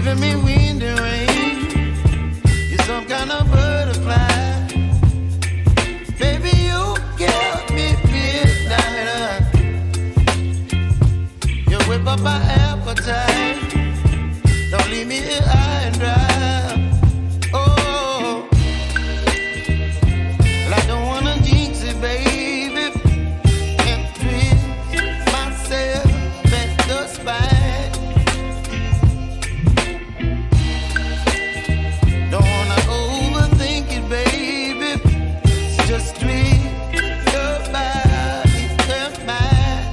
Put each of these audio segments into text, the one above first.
giving me wind and rain. You're some kind of butterfly. Baby, you give me midnight. You whip up my appetite. Don't leave me here high and dry. Oh, well, I don't wanna jinx it, baby. Can't twist myself at the spine. Don't wanna overthink it, baby. It's just twist your body and mine.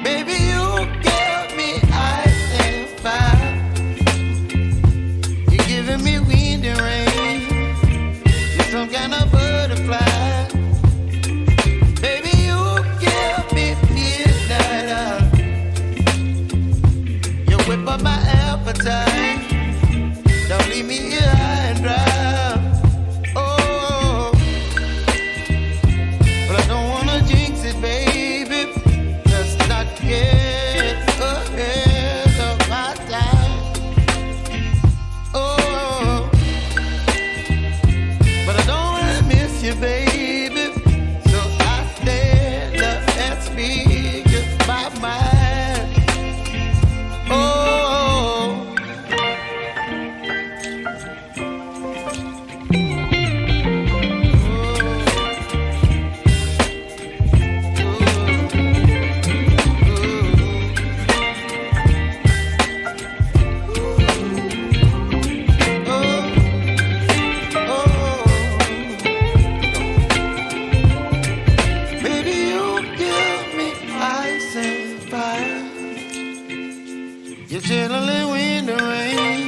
Baby, you give me ice and fire. You're giving me wind and rain. You're some kind of butterfly. Baby, you give me midnight. You whip up my appetite. Don't leave me here high and dry. Oh, but I don't wanna jinx it, baby. Just not get ahead of my time. Oh, but I don't wanna miss you, baby. So I stand up and speak my mind. Oh. Baby, you give me ice and fire. You're chilling wind and rain.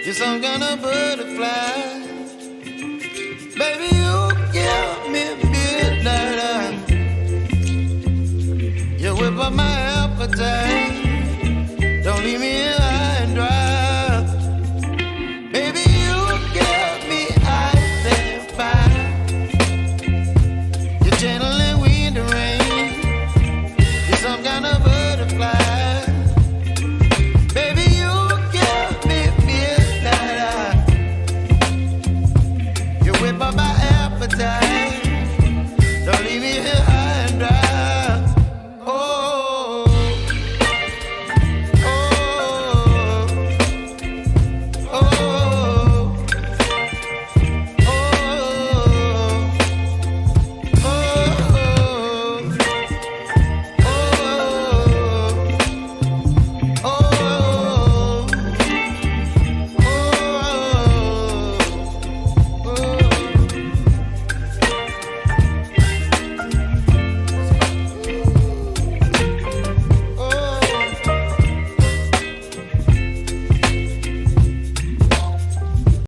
You're some kind of butterfly. Baby, you give me midnight. You whip up my appetite. Don't leave me